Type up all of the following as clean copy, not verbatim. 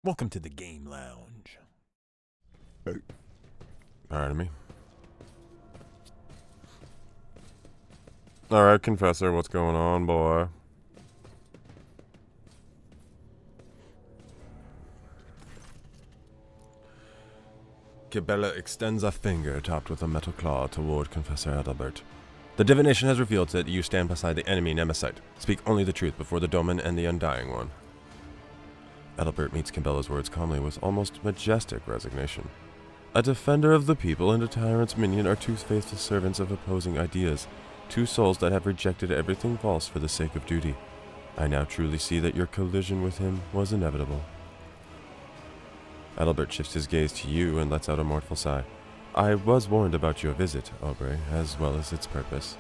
Welcome to the Game Lounge. Alright, me. Alright, Confessor, what's going on, boy? Kibellah extends a finger topped with a metal claw toward Confessor Adalbert. The divination has revealed that you stand beside the enemy Nemesite. Speak only the truth before the Domin and the Undying One. Adalbert meets Kibellah's words calmly with almost majestic resignation. A defender of the people and a tyrant's minion are two faithful servants of opposing ideas, two souls that have rejected everything false for the sake of duty. I now truly see that your collision with him was inevitable. Adalbert shifts his gaze to you and lets out a mournful sigh. I was warned about your visit, Aubrey, as well as its purpose.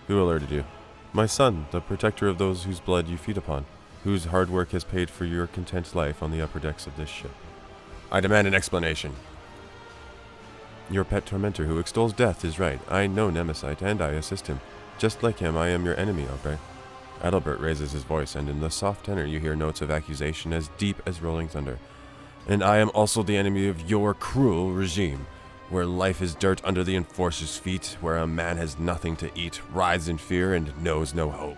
Who alerted you? My son, the protector of those whose blood you feed upon, whose hard work has paid for your content life on the upper decks of this ship. I demand an explanation. Your pet tormentor who extols death is right. I know Nemesite, and I assist him. Just like him, I am your enemy, Aubrey. Adalbert raises his voice, and in the soft tenor you hear notes of accusation as deep as rolling thunder. And I am also the enemy of your cruel regime, where life is dirt under the enforcer's feet, where a man has nothing to eat, writhes in fear, and knows no hope.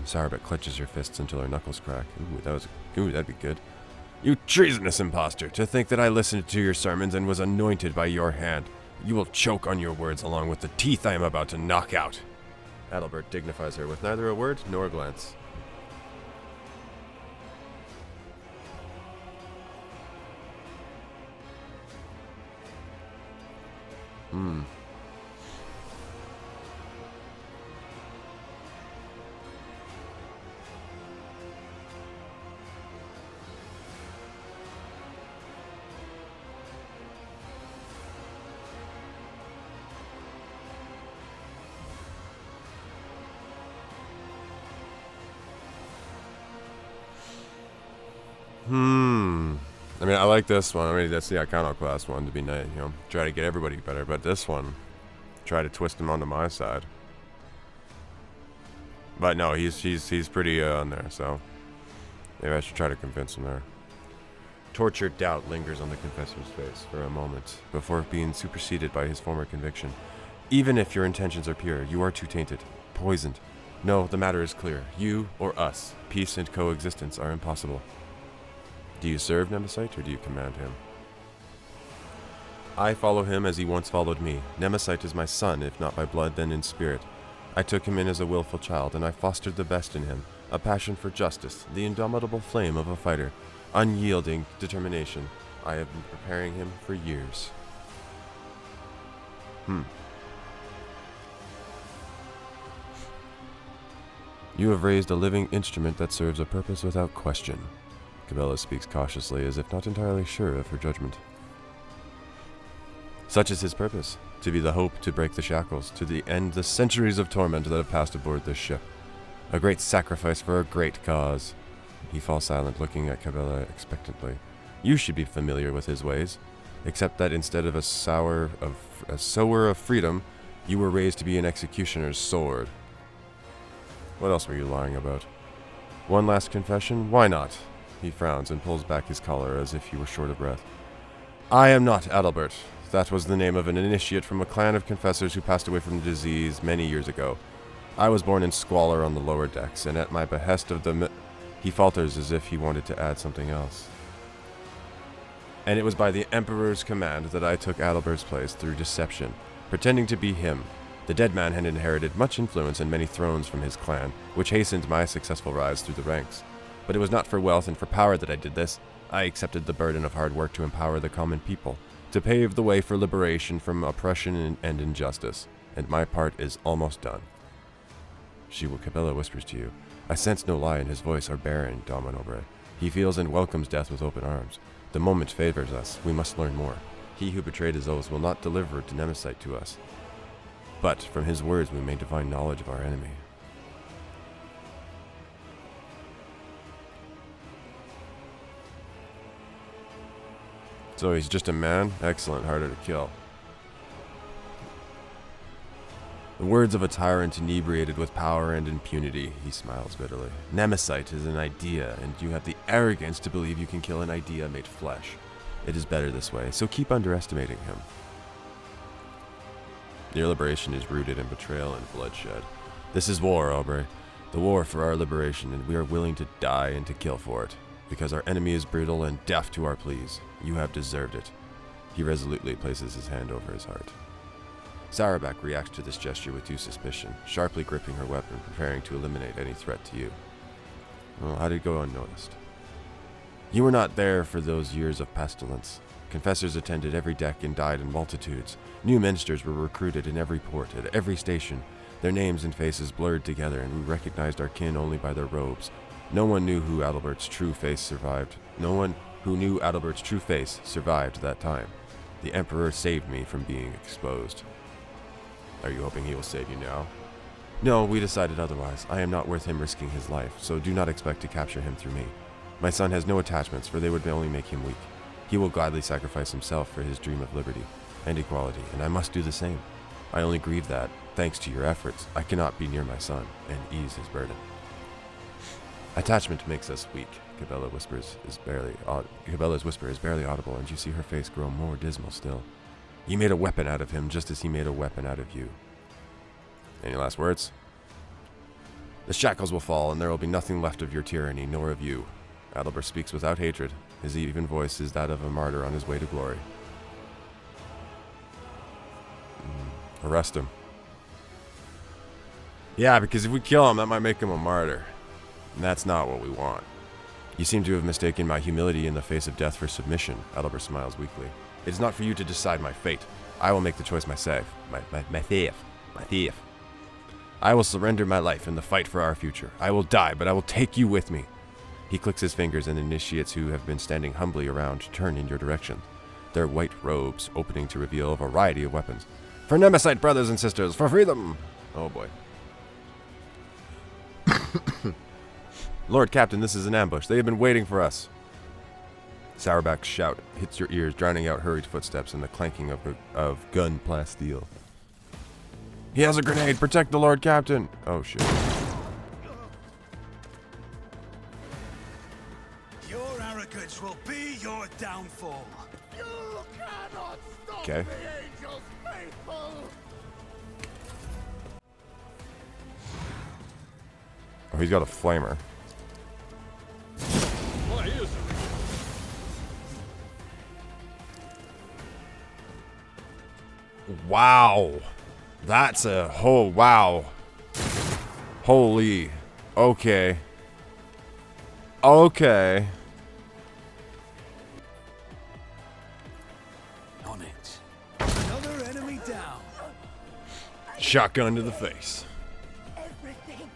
Sourbat clutches her fists until her knuckles crack. That'd be good. You treasonous impostor, to think that I listened to your sermons and was anointed by your hand. You will choke on your words along with the teeth I am about to knock out. Adalbert dignifies her with neither a word nor a glance. I mean, I like this one. I mean, that's the iconoclast one to be nice, you know, try to get everybody better. But this one, try to twist him onto my side. But no, he's pretty on there, so maybe I should try to convince him there. Tortured doubt lingers on the confessor's face for a moment before being superseded by his former conviction. Even if your intentions are pure, you are too tainted, poisoned. No, the matter is clear. You or us, peace and coexistence are impossible. Do you serve Nemesite, or do you command him? I follow him as he once followed me. Nemesite is my son, if not by blood, then in spirit. I took him in as a willful child, and I fostered the best in him, a passion for justice, the indomitable flame of a fighter, unyielding determination. I have been preparing him for years. You have raised a living instrument that serves a purpose without question. Kibellah speaks cautiously, as if not entirely sure of her judgment. Such is his purpose, to be the hope to break the shackles, to end the centuries of torment that have passed aboard this ship. A great sacrifice for a great cause. He falls silent, looking at Kibellah expectantly. You should be familiar with his ways, except that instead of a sower of freedom, you were raised to be an executioner's sword. What else were you lying about? One last confession? Why not? He frowns and pulls back his collar as if he were short of breath. I am not Adalbert. That was the name of an initiate from a clan of confessors who passed away from disease many years ago. I was born in squalor on the lower decks, and at my behest of the He falters as if he wanted to add something else. And it was by the Emperor's command that I took Adalbert's place through deception, pretending to be him. The dead man had inherited much influence and many thrones from his clan, which hastened my successful rise through the ranks. But it was not for wealth and for power that I did this. I accepted the burden of hard work to empower the common people, to pave the way for liberation from oppression and injustice, and my part is almost done. Kibellah whispers to you. I sense no lie in his voice or barren, Daman Aubrey. He feels and welcomes death with open arms. The moment favors us. We must learn more. He who betrayed his oaths will not deliver Nemesite to us. But from his words we may divine knowledge of our enemy. So he's just a man? Excellent, harder to kill. The words of a tyrant inebriated with power and impunity. He smiles bitterly. Nemesite is an idea, and you have the arrogance to believe you can kill an idea made flesh. It is better this way, so keep underestimating him. Your liberation is rooted in betrayal and bloodshed. This is war, Aubrey. The war for our liberation, and we are willing to die and to kill for it. Because our enemy is brutal and deaf to our pleas. You have deserved it. He resolutely places his hand over his heart. Sarabak reacts to this gesture with due suspicion, sharply gripping her weapon, preparing to eliminate any threat to you. Well, how did it go unnoticed? You were not there for those years of pestilence. Confessors attended every deck and died in multitudes. New ministers were recruited in every port, at every station. Their names and faces blurred together, and we recognized our kin only by their robes. No one knew who Adalbert's true face survived. No one who knew Adalbert's true face survived that time. The Emperor saved me from being exposed. Are you hoping he will save you now? No, we decided otherwise. I am not worth him risking his life, so do not expect to capture him through me. My son has no attachments, for they would only make him weak. He will gladly sacrifice himself for his dream of liberty and equality, and I must do the same. I only grieve that, thanks to your efforts, I cannot be near my son and ease his burden. Attachment makes us weak, Kibellah's whisper is barely audible, and you see her face grow more dismal still. You made a weapon out of him just as he made a weapon out of you. Any last words? The shackles will fall, and there will be nothing left of your tyranny, nor of you. Adalbert speaks without hatred. His even voice is that of a martyr on his way to glory. Arrest him. Yeah, because if we kill him, that might make him a martyr. And that's not what we want. You seem to have mistaken my humility in the face of death for submission, Adalbert smiles weakly. It is not for you to decide my fate. I will make the choice myself. My thief. I will surrender my life in the fight for our future. I will die, but I will take you with me. He clicks his fingers, and initiates who have been standing humbly around turn in your direction, their white robes opening to reveal a variety of weapons. For Nemesite brothers and sisters, for freedom! Oh boy. Lord Captain, this is an ambush. They have been waiting for us. Sarabak's shout hits your ears, drowning out hurried footsteps and the clanking of gun plasteel. He has a grenade! Protect the Lord Captain! Oh shit. Your arrogance will be your downfall. You cannot stop Okay. the angels faithful! Oh, he's got a flamer. Why is it? Wow. That's a whole wow. Holy. Okay. Okay. On it. Another enemy down. Shotgun to the face. Everything.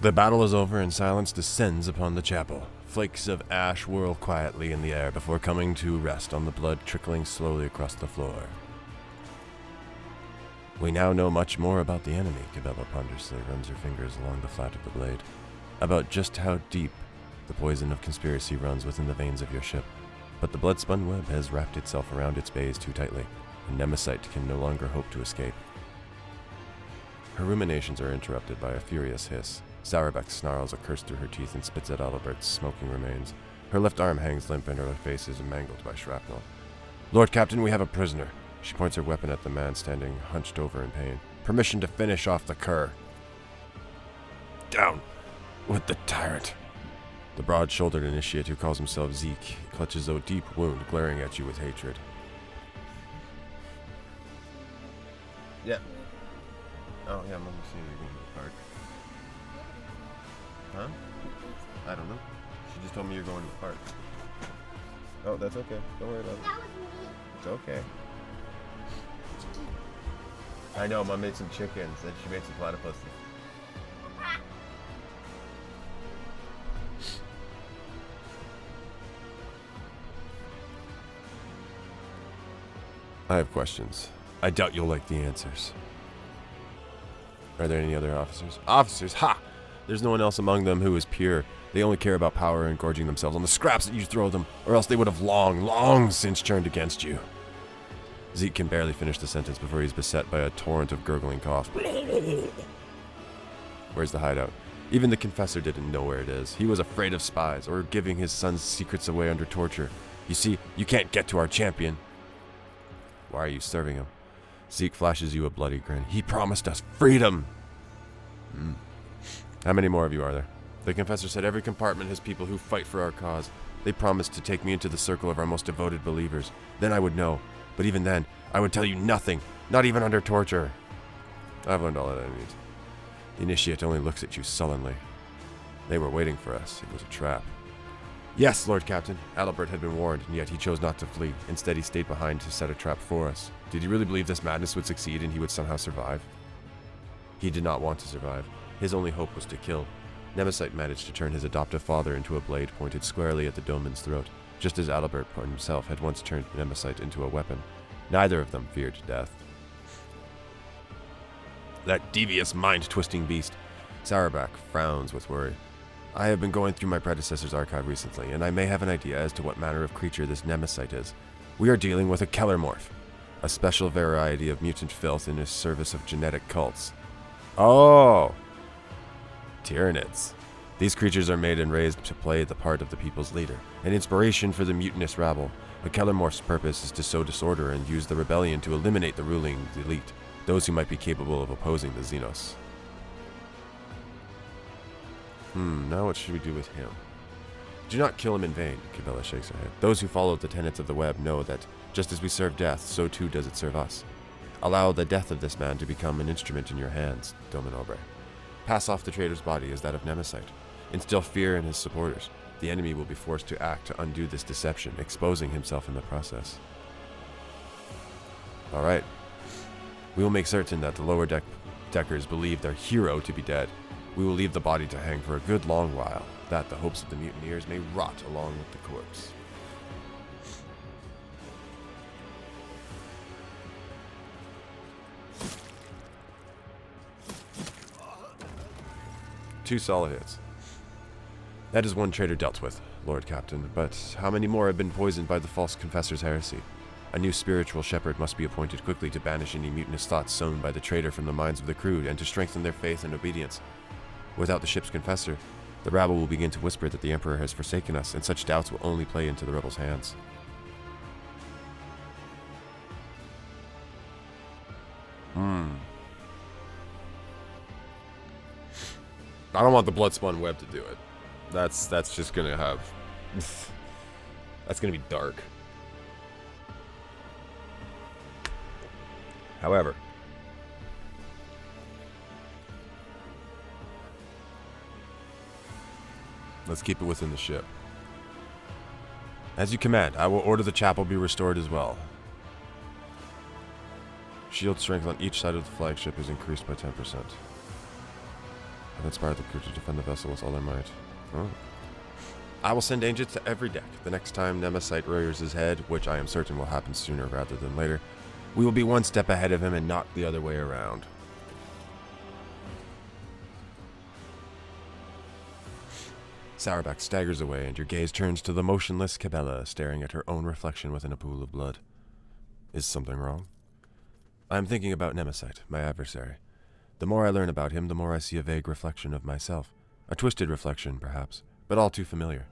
The battle is over and silence descends upon the chapel. Flakes of ash whirl quietly in the air before coming to rest on the blood trickling slowly across the floor. We now know much more about the enemy, Kibellah ponderously runs her fingers along the flat of the blade. About just how deep the poison of conspiracy runs within the veins of your ship. But the blood-spun web has wrapped itself around its bays too tightly, and Nemesite can no longer hope to escape. Her ruminations are interrupted by a furious hiss. Sarabak snarls a curse through her teeth and spits at Adalbert's smoking remains. Her left arm hangs limp and her face is mangled by shrapnel. Lord Captain, we have a prisoner. She points her weapon at the man standing hunched over in pain. Permission to finish off the cur. Down with the tyrant. The broad-shouldered initiate who calls himself Zeke clutches a deep wound glaring at you with hatred. Yeah. Oh, yeah, I'm gonna see you going to the park. Huh? I don't know. She just told me you're going to the park. Oh, that's okay. Don't worry about it. That was me. It's okay. I know, Mom made some chickens and she made some platypuses. I have questions. I doubt you'll like the answers. Are there any other officers? Officers, ha! There's no one else among them who is pure. They only care about power and gorging themselves on the scraps that you throw them, or else they would have long since turned against you. Zeke can barely finish the sentence before he's beset by a torrent of gurgling coughs. Where's the hideout? Even the confessor didn't know where it is. He was afraid of spies, or giving his son's secrets away under torture. You see, you can't get to our champion. Why are you serving him? Zeke flashes you a bloody grin. He promised us freedom! How many more of you are there? The confessor said every compartment has people who fight for our cause. They promised to take me into the circle of our most devoted believers. Then I would know. But even then, I would tell you nothing, not even under torture. I've learned all that I need. The initiate only looks at you sullenly. They were waiting for us. It was a trap. Yes, Lord Captain. Adalbert had been warned, and yet he chose not to flee. Instead, he stayed behind to set a trap for us. Did he really believe this madness would succeed and he would somehow survive? He did not want to survive. His only hope was to kill. Nemesite managed to turn his adoptive father into a blade pointed squarely at the doman's throat, just as Adalbert himself had once turned Nemesite into a weapon. Neither of them feared death. That devious, mind-twisting beast. Sauerback frowns with worry. I have been going through my predecessor's archive recently, and I may have an idea as to what manner of creature this Nemesite is. We are dealing with a Kellermorph, a special variety of mutant filth in the service of genetic cults. Oh! Tyranids. These creatures are made and raised to play the part of the people's leader, an inspiration for the mutinous rabble. A Kellermorph's purpose is to sow disorder and use the rebellion to eliminate the ruling elite, those who might be capable of opposing the Xenos. Now what should we do with him? Do not kill him in vain, Kibellah shakes her head. Those who follow the tenets of the web know that, just as we serve death, so too does it serve us. Allow the death of this man to become an instrument in your hands, Doman Obre. Pass off the traitor's body as that of Nemesite. Instill fear in his supporters. The enemy will be forced to act to undo this deception, exposing himself in the process. All right. We will make certain that the lower deckers believe their hero to be dead. We will leave the body to hang for a good long while, that the hopes of the mutineers may rot along with the corpse. Two solid hits. That is one traitor dealt with, Lord Captain, but how many more have been poisoned by the false confessor's heresy? A new spiritual shepherd must be appointed quickly to banish any mutinous thoughts sown by the traitor from the minds of the crew and to strengthen their faith and obedience. Without the ship's confessor, the rabble will begin to whisper that the Emperor has forsaken us, and such doubts will only play into the rebels' hands. I don't want the Bloodspun Web to do it. That's just gonna have... that's gonna be dark. However... let's keep it within the ship. As you command, I will order the chapel be restored as well. Shield strength on each side of the flagship is increased by 10%. I've inspired the crew to defend the vessel with all their might. Oh. I will send agents to every deck. The next time Nemesite rears his head, which I am certain will happen sooner rather than later, we will be one step ahead of him and not the other way around. Sauerback staggers away, and your gaze turns to the motionless Kibellah, staring at her own reflection within a pool of blood. Is something wrong? I am thinking about Nemesite, my adversary. The more I learn about him, the more I see a vague reflection of myself. A twisted reflection, perhaps, but all too familiar.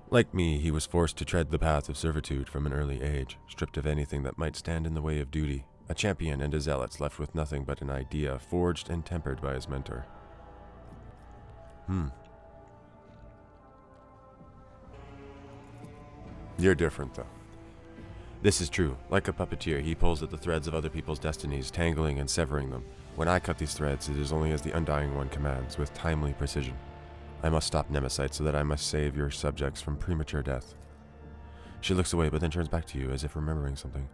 Like me, he was forced to tread the path of servitude from an early age, stripped of anything that might stand in the way of duty, a champion and a zealot left with nothing but an idea forged and tempered by his mentor. You're different, though. This is true. Like a puppeteer, he pulls at the threads of other people's destinies, tangling and severing them. When I cut these threads, it is only as the Undying One commands, with timely precision. I must stop Nemesite so that I must save your subjects from premature death. She looks away, but then turns back to you, as if remembering something.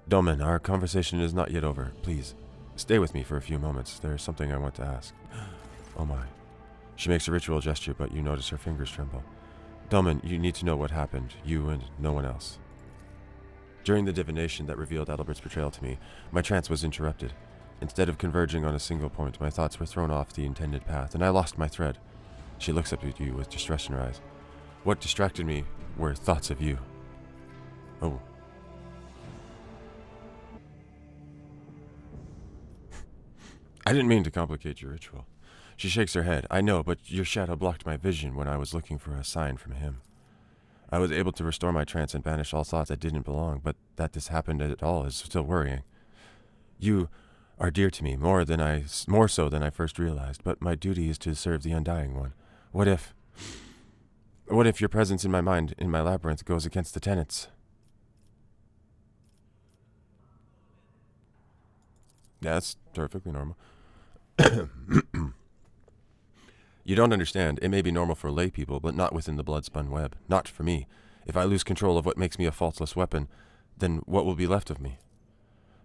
Doman, our conversation is not yet over. Please, stay with me for a few moments. There is something I want to ask. Oh my. She makes a ritual gesture, but you notice her fingers tremble. Doman, you need to know what happened, you and no one else. During the divination that revealed Adalbert's betrayal to me, my trance was interrupted. Instead of converging on a single point, my thoughts were thrown off the intended path, and I lost my thread. She looks up at you with distress in her eyes. What distracted me were thoughts of you. Oh. I didn't mean to complicate your ritual. She shakes her head. I know, but your shadow blocked my vision when I was looking for a sign from him. I was able to restore my trance and banish all thoughts that didn't belong, but that this happened at all is still worrying. You are dear to me, more so than I first realized, but my duty is to serve the Undying One. What if your presence in my mind, in my labyrinth, goes against the tenets? Yeah, that's perfectly normal. You don't understand. It may be normal for lay people, but not within the blood-spun web. Not for me. If I lose control of what makes me a faultless weapon, then what will be left of me?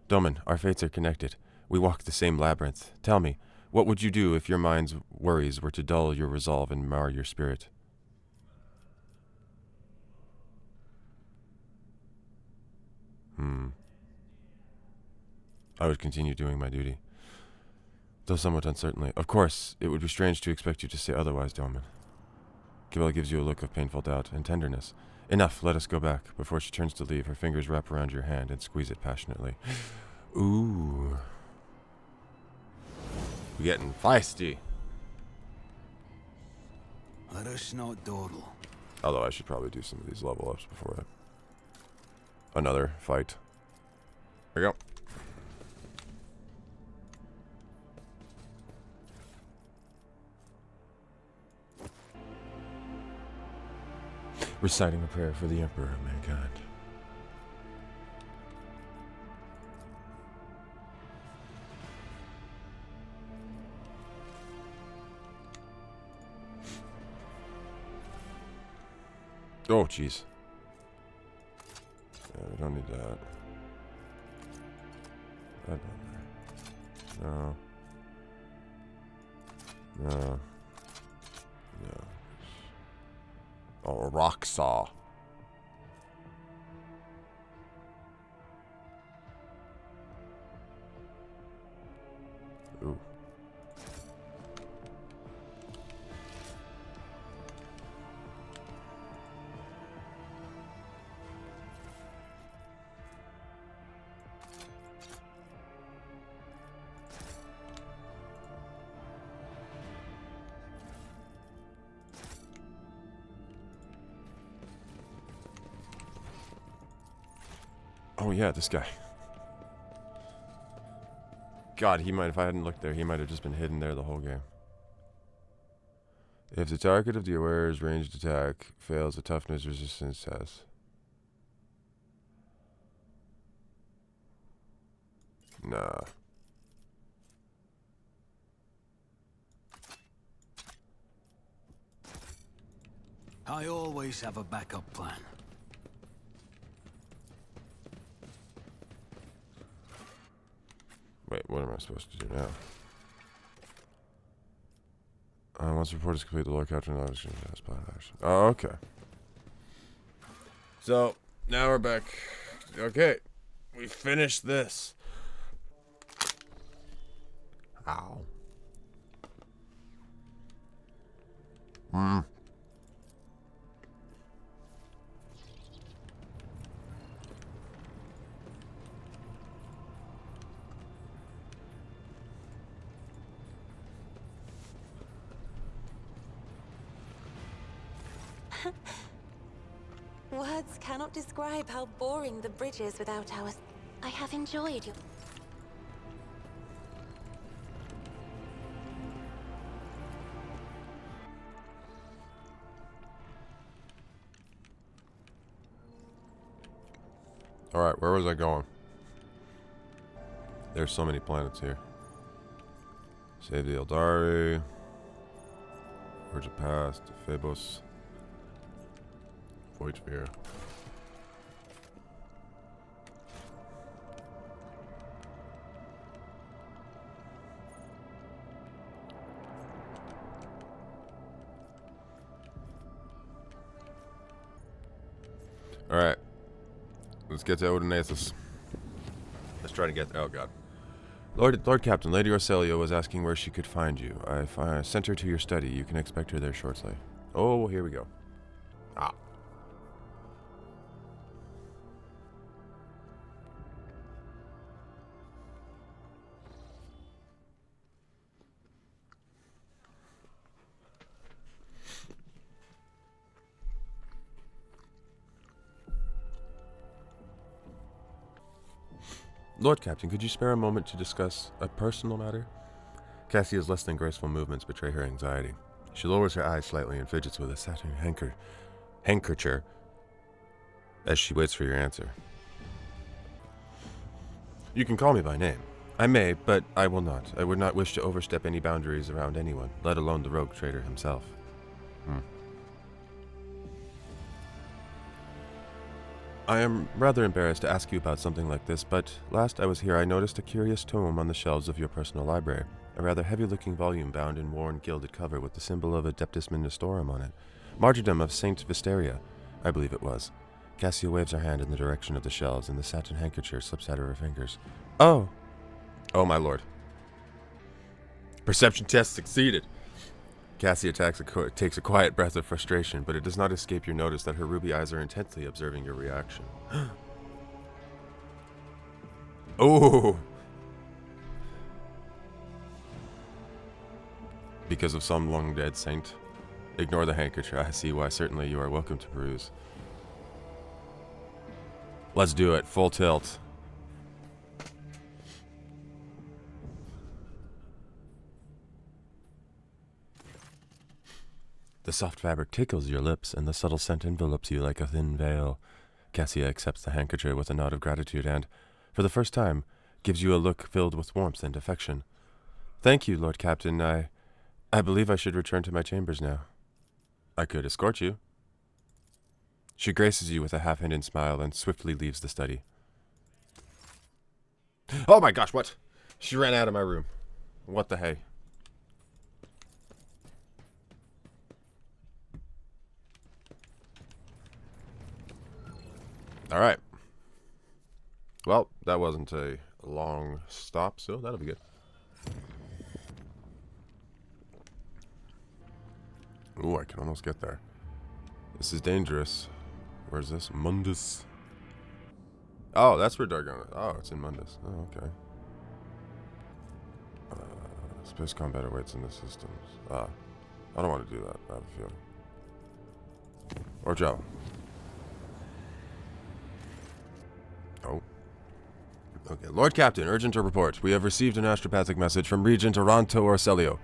Domin, our fates are connected. We walk the same labyrinth. Tell me, what would you do if your mind's worries were to dull your resolve and mar your spirit? I would continue doing my duty. Though somewhat uncertainly. Of course, it would be strange to expect you to say otherwise, Domin. Kibellah gives you a look of painful doubt and tenderness. Enough, let us go back. Before she turns to leave, her fingers wrap around your hand and squeeze it passionately. Ooh. We're getting feisty. Let us not dawdle. Although I should probably do some of these level ups before another fight. There we go. Reciting a prayer for the Emperor of Mankind. Oh, jeez. Yeah, we don't need that. That one there. No. No. No. Oh, a rock saw. Ooh. Oh yeah, this guy. God, if I hadn't looked there, he might have just been hidden there the whole game. If the target of the aware's ranged attack fails a toughness resistance test. Nah. I always have a backup plan. Wait, what am I supposed to do now? Once the report is complete, the Lord Captain has plan action. Oh, okay. So, now we're back. Okay. We finished this. Ow. Words cannot describe how boring the bridge is without our... I have enjoyed your... Alright, where was I going? There's so many planets here. Save the Eldari. Words of Past, Phabos. Void Sphere. Alright. Let's get to Odonathus. Let's try to get... Oh, God. Lord Captain, Lady Orselio was asking where she could find you. I sent her to your study. You can expect her there shortly. Oh, here we go. Ah. Lord Captain, could you spare a moment to discuss a personal matter? Cassia's less than graceful movements betray her anxiety. She lowers her eyes slightly and fidgets with a satin handkerchief as she waits for your answer. You can call me by name. I may, but I will not. I would not wish to overstep any boundaries around anyone, let alone the rogue trader himself. I am rather embarrassed to ask you about something like this, but last I was here I noticed a curious tome on the shelves of your personal library, a rather heavy-looking volume bound in worn gilded cover with the symbol of Adeptus Ministorum on it. Martyrdom of Saint Visteria, I believe it was. Cassia waves her hand in the direction of the shelves, and the satin handkerchief slips out of her fingers. Oh! Oh, my lord. Perception test succeeded. Cassia takes a quiet breath of frustration, but it does not escape your notice that her ruby eyes are intently observing your reaction. Oh! Because of some long-dead saint? Ignore the handkerchief. I see why. Certainly you are welcome to peruse. Let's do it. Full tilt. The soft fabric tickles your lips, and the subtle scent envelops you like a thin veil. Cassia accepts the handkerchief with a nod of gratitude and, for the first time, gives you a look filled with warmth and affection. Thank you, Lord Captain. I believe I should return to my chambers now. I could escort you. She graces you with a half-hidden smile and swiftly leaves the study. Oh my gosh, what? She ran out of my room. What the hey? Alright. Well, that wasn't a long stop, so that'll be good. Ooh, I can almost get there. This is dangerous. Where's this? Mundus. Oh, that's where Dargon is. Oh, it's in Mundus. Oh, okay. Space combat awaits in the systems. I don't want to do that. I have a feeling. Or Java. Oh. Okay. Lord Captain, urgent to report. We have received an astropathic message from Regent Oranto Orselio.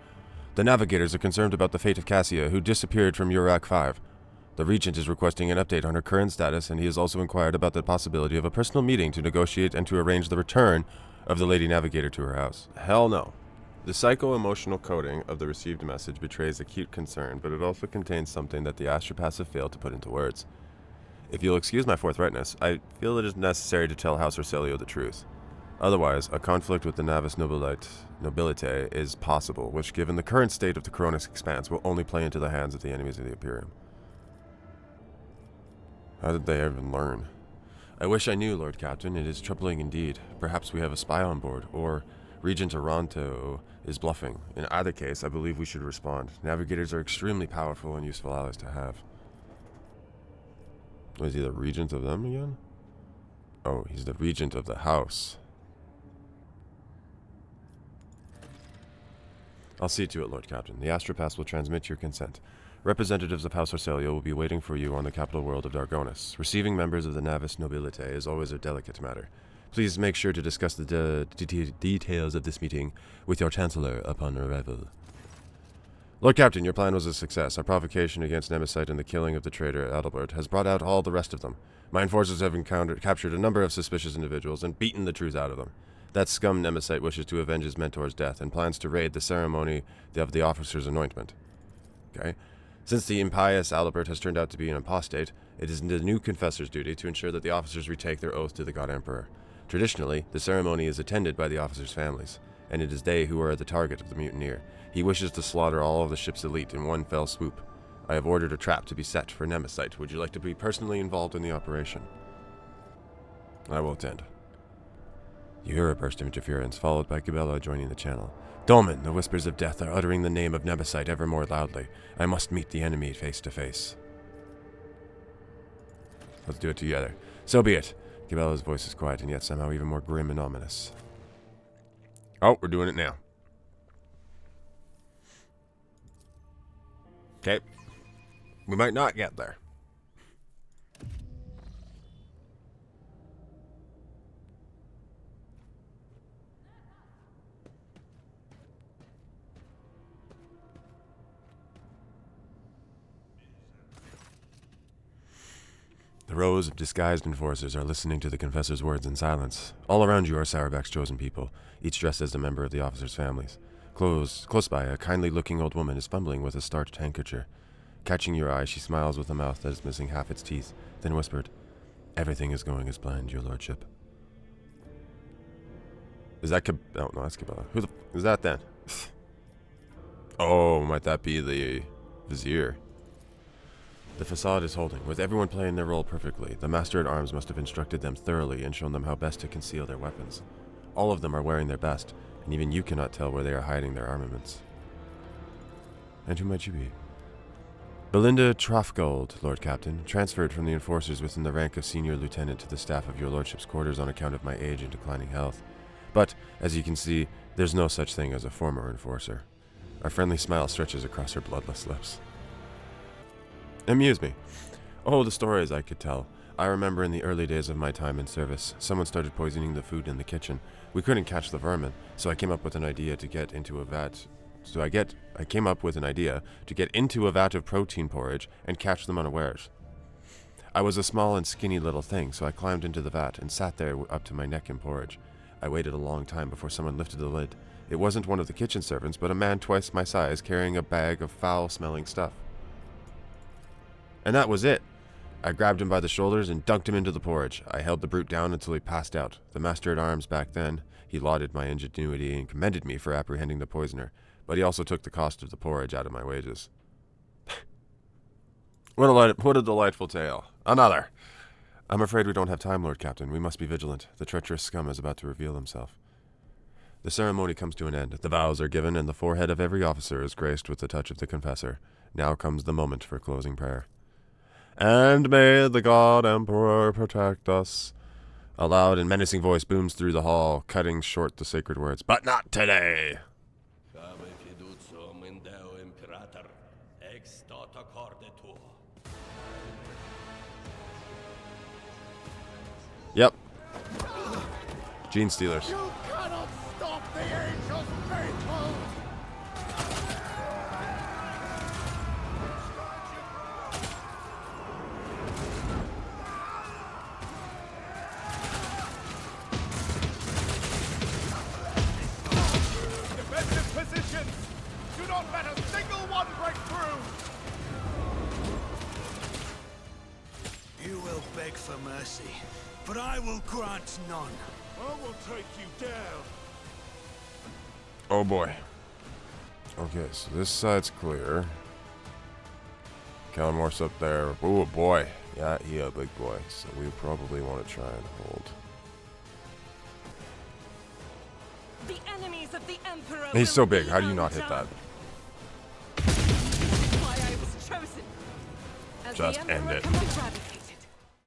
The navigators are concerned about the fate of Cassia, who disappeared from Urak 5. The Regent is requesting an update on her current status, and he has also inquired about the possibility of a personal meeting to negotiate and to arrange the return of the Lady Navigator to her house. Hell no. The psycho-emotional coding of the received message betrays acute concern, but it also contains something that the astropaths have failed to put into words. If you'll excuse my forthrightness, I feel it is necessary to tell House Orselio the truth. Otherwise, a conflict with the Navis Nobilite is possible, which, given the current state of the Coronis Expanse, will only play into the hands of the enemies of the Imperium. How did they even learn? I wish I knew, Lord Captain. It is troubling indeed. Perhaps we have a spy on board, or Regent Oranto is bluffing. In either case, I believe we should respond. Navigators are extremely powerful and useful allies to have. Was he the regent of them again? Oh, he's the regent of the house. I'll see to it, Lord Captain. The astropaths will transmit your consent. Representatives of House Orselio will be waiting for you on the capital world of Dargonis. Receiving members of the Navis Nobilite is always a delicate matter. Please make sure to discuss the details of this meeting with your Chancellor upon arrival. Lord Captain, your plan was a success. Our provocation against Nemesite and the killing of the traitor Adalbert has brought out all the rest of them. My enforcers have captured a number of suspicious individuals and beaten the truth out of them. That scum Nemesite wishes to avenge his mentor's death and plans to raid the ceremony of the officer's anointment. Okay? Since the impious Adalbert has turned out to be an apostate, it is the new confessor's duty to ensure that the officers retake their oath to the God Emperor. Traditionally, the ceremony is attended by the officers' families, and it is they who are the target of the mutineer. He wishes to slaughter all of the ship's elite in one fell swoop. I have ordered a trap to be set for Nemesite. Would you like to be personally involved in the operation? I will attend. You hear a burst of interference, followed by Kibellah joining the channel. Dolmen, the whispers of death are uttering the name of Nemesite ever more loudly. I must meet the enemy face to face. Let's do it together. So be it. Kibellah's voice is quiet and yet somehow even more grim and ominous. Oh, we're doing it now. Okay. We might not get there. The rows of disguised enforcers are listening to the confessor's words in silence. All around you are Sarabak's chosen people, each dressed as a member of the officers' families. Close by, a kindly-looking old woman is fumbling with a starched handkerchief. Catching your eye, she smiles with a mouth that is missing half its teeth, then whispered, "Everything is going as planned, your lordship." Is that Oh, no, that's Kibellah. Who the is that then? Oh, might that be the vizier? The facade is holding, with everyone playing their role perfectly. The master-at-arms must have instructed them thoroughly and shown them how best to conceal their weapons. All of them are wearing their best, and even you cannot tell where they are hiding their armaments. And who might you be? Belinda Trofgold, Lord Captain, transferred from the enforcers within the rank of senior lieutenant to the staff of your lordship's quarters on account of my age and declining health. But, as you can see, there's no such thing as a former enforcer. A friendly smile stretches across her bloodless lips. Amuse me. Oh, the stories I could tell. I remember in the early days of my time in service, someone started poisoning the food in the kitchen. We couldn't catch the vermin, so I came up with an idea to get into a vat. I came up with an idea to get into a vat of protein porridge and catch them unawares. I was a small and skinny little thing, so I climbed into the vat and sat there up to my neck in porridge. I waited a long time before someone lifted the lid. It wasn't one of the kitchen servants, but a man twice my size carrying a bag of foul-smelling stuff. And that was it. I grabbed him by the shoulders and dunked him into the porridge. I held the brute down until he passed out. The master-at-arms back then, he lauded my ingenuity and commended me for apprehending the poisoner, but he also took the cost of the porridge out of my wages. What a delightful tale. Another. I'm afraid we don't have time, Lord Captain. We must be vigilant. The treacherous scum is about to reveal himself. The ceremony comes to an end. The vows are given, and the forehead of every officer is graced with the touch of the confessor. Now comes the moment for closing prayer. And may the God Emperor protect us. A loud and menacing voice booms through the hall, cutting short the sacred words. But not today! Yep. Gene Stealers. You cannot stop the angels faithful! Defensive positions! Do not let a single one break through! You will beg for mercy, but I will grant none. I will take you down. Oh boy. Okay, so this side's clear. Calamor's up there. Oh boy. Yeah, he a big boy. So we probably want to try and hold. The enemies of the Emperor. He's so big. How do you not hit that? Why I was chosen. As Just the end Emperor it. comes to Gravity,